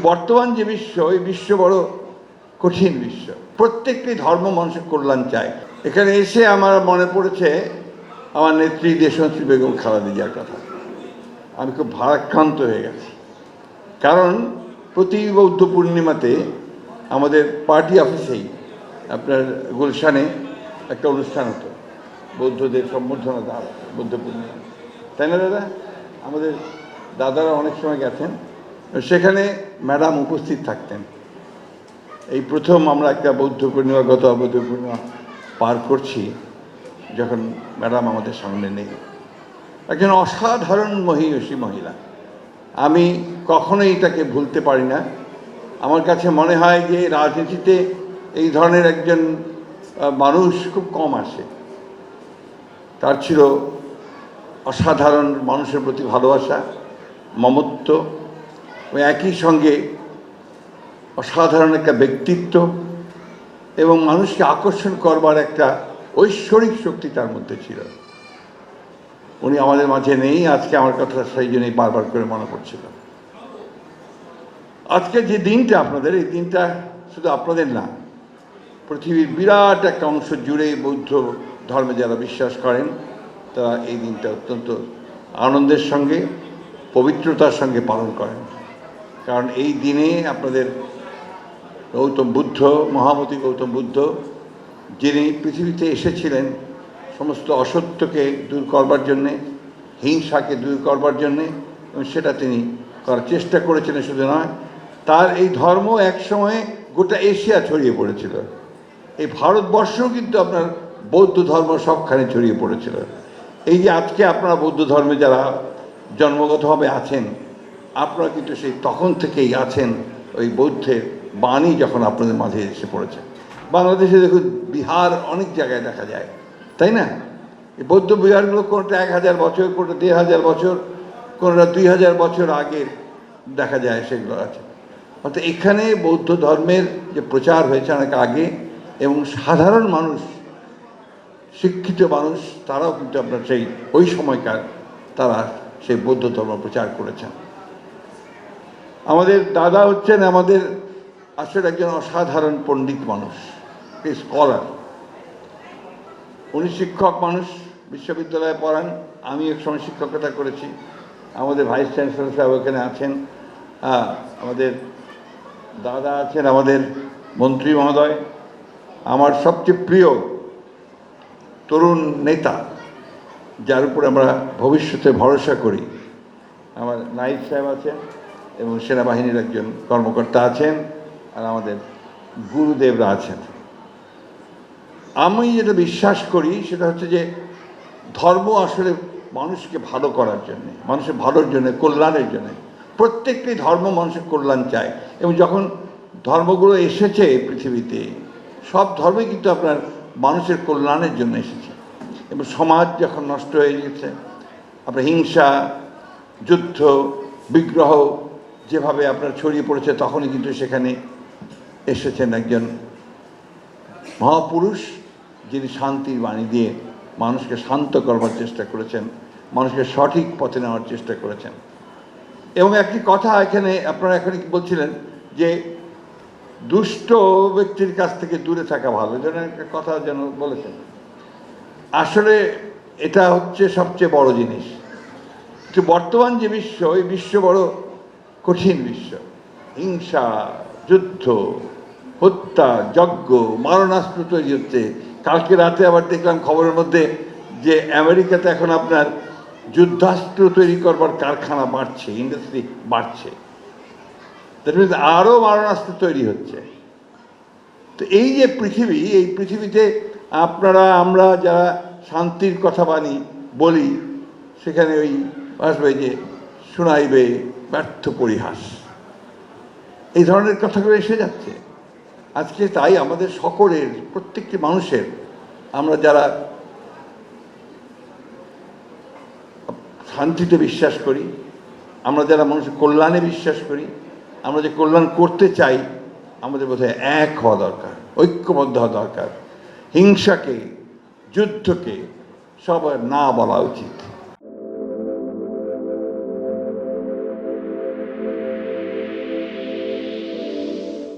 বর্তমান যে বিশ্ব, এই বিশ্ব বড় কঠিন বিশ্ব। প্রত্যেকটি ধর্ম মানুষের কল্যাণ চায়। এখানে এসে আমার মনে পড়েছে আমার নেত্রী দেশনেত্রী বেগম খালেদা জিয়ার কথা। আমি খুব ভারাক্রান্ত হয়ে গেছি, কারণ প্রতি বৌদ্ধ পূর্ণিমাতে আমাদের পার্টি অফিসেই আপনার গুলশানে একটা অনুষ্ঠান হতো, বৌদ্ধদের সম্বর্ধনা দেওয়া, বৌদ্ধ পূর্ণিমা, তাই না দাদা? আমাদের দাদারা অনেক সময় গেছেন, সেখানে ম্যাডাম উপস্থিত থাকতেন। এই প্রথম আমরা একটা বৌদ্ধ পূর্ণিমা, গত বৌদ্ধ পূর্ণিমা পার করছি, যখন ম্যাডাম আমাদের সামনে নেই। একজন অসাধারণ মহিষী মহিলা, আমি কখনোই তাকে ভুলতে পারি না। আমার কাছে মনে হয় যে রাজনীতিতে এই ধরনের একজন মানুষ খুব কম আসে। তার ছিল অসাধারণ মানুষের প্রতি ভালোবাসা, মমত্ব, একই সঙ্গে অসাধারণ একটা ব্যক্তিত্ব এবং মানুষকে আকর্ষণ করবার একটা ঐশ্বরিক শক্তি তার মধ্যে ছিল। উনি আমাদের মাঝে নেই আজকে, আমার কথা সেই জন্যই বারবার করে মনে পড়ছিল। আজকে যে দিনটা আপনাদের, এই দিনটা শুধু আপনাদের না, পৃথিবীর বিরাট একটা অংশ জুড়ে বৌদ্ধ ধর্মে যারা বিশ্বাস করেন তারা এই দিনটা অত্যন্ত আনন্দের সঙ্গে, পবিত্রতার সঙ্গে পালন করেন। কারণ এই দিনে আপনাদের গৌতম বুদ্ধ, মহামতি গৌতম বুদ্ধ, যিনি পৃথিবীতে এসেছিলেন সমস্ত অসত্যকে দূর করবার জন্যে, হিংসাকে দূর করবার জন্যে, এবং সেটা তিনি করার চেষ্টা করেছিলেন। শুধু নয়, তার এই ধর্ম একসময়ে গোটা এশিয়া ছড়িয়ে পড়েছিল। এই ভারতবর্ষও কিন্তু আপনার বৌদ্ধ ধর্ম সবখানে ছড়িয়ে পড়েছিল। এই যে আজকে আপনারা বৌদ্ধ ধর্মে যারা জন্মগতভাবে আছেন, আপনারা কিন্তু সেই তখন থেকেই আছেন। ওই বৌদ্ধের বাণী যখন আপনাদের মাঝে এসে পড়েছে, বাংলাদেশে দেখুন বিহার অনেক জায়গায় দেখা যায়, তাই না? এই বৌদ্ধ বিহারগুলো কোনোটা 1000 বছর, কোনোটা 1500 বছর, কোনোটা 2000 বছর আগের দেখা যায়, সেগুলো আছে। অর্থাৎ এখানে বৌদ্ধ ধর্মের যে প্রচার হয়েছে অনেক আগে, এবং সাধারণ মানুষ, শিক্ষিত মানুষ, তারাও কিন্তু আপনার সেই ওই সময়কার তারা সেই বৌদ্ধ ধর্ম প্রচার করেছেন। আমাদের দাদা হচ্ছেন আমাদের আসলে একজন অসাধারণ পণ্ডিত মানুষ, স্কলার। উনি শিক্ষক মানুষ, বিশ্ববিদ্যালয়ে পড়ান। আমি এক সময় শিক্ষকতা করেছি। আমাদের ভাইস চ্যান্সেলর সাহেব এখানে আছেন, আমাদের দাদা আছেন, আমাদের মন্ত্রী মহোদয়, আমার সবচেয়ে প্রিয় তরুণ নেতা, যার উপর আমরা ভবিষ্যতে ভরসা করি, আমার নাইক সাহেব আছেন, এবং সেনাবাহিনীর একজন কর্মকর্তা আছেন, আর আমাদের গুরুদেবরা আছেন। আমি যেটা বিশ্বাস করি সেটা হচ্ছে যে ধর্ম আসলে মানুষকে ভালো করার জন্যে, মানুষের ভালোর জন্য, কল্যাণের জন্য। প্রত্যেকটি ধর্ম মানুষের কল্যাণ চায়, এবং যখন ধর্মগুলো এসেছে পৃথিবীতে, সব ধর্মই কিন্তু আপনার মানুষের কল্যাণের জন্য এসেছে। এবং সমাজ যখন নষ্ট হয়ে গেছে, আপনার হিংসা, যুদ্ধ, বিগ্রহ যেভাবে আপনার ছড়িয়ে পড়েছে, তখনই কিন্তু সেখানে এসেছেন একজন মহাপুরুষ, যিনি শান্তির বাণী দিয়ে মানুষকে শান্ত করবার চেষ্টা করেছেন, মানুষকে সঠিক পথে নেওয়ার চেষ্টা করেছেন। এবং একটি কথা এখানে আপনারা এখন বলছিলেন যে দুষ্ট ব্যক্তির কাছ থেকে দূরে থাকা ভালো, যেন একটা কথা যেন বলেছেন। আসলে এটা হচ্ছে সবচেয়ে বড় জিনিস। বর্তমান যে বিশ্ব, এই বিশ্ব বড় কঠিন বিশ্ব। হিংসা, যুদ্ধ, হত্যা, যজ্ঞ, মারণাস্ত্র তৈরি হচ্ছে। কালকে রাতে আবার দেখলাম খবরের মধ্যে যে আমেরিকাতে এখন আপনার যুদ্ধাস্ত্র তৈরি করবার কারখানা বাড়ছে, ইন্ডাস্ট্রি বাড়ছে। দ্যাট মিনস আরও মারণাস্ত্র তৈরি হচ্ছে। তো এই যে পৃথিবী, এই পৃথিবীতে আপনারা আমরা যারা শান্তির কথা বলি, সেখানে ওই আসবে যে শোনাইবে ব্যর্থ পরিহাস, এই ধরনের কথাগুলো এসে যাচ্ছে আজকে। তাই আমাদের সকলের, প্রত্যেকটি মানুষের, আমরা যারা শান্তিতে বিশ্বাস করি, আমরা যারা মানুষের কল্যাণে বিশ্বাস করি, আমরা যে কল্যাণ করতে চাই, আমাদের বোধহয় এক হওয়া দরকার, ঐক্যবদ্ধ হওয়া দরকার। হিংসাকে, যুদ্ধকে সবার না বলা উচিত।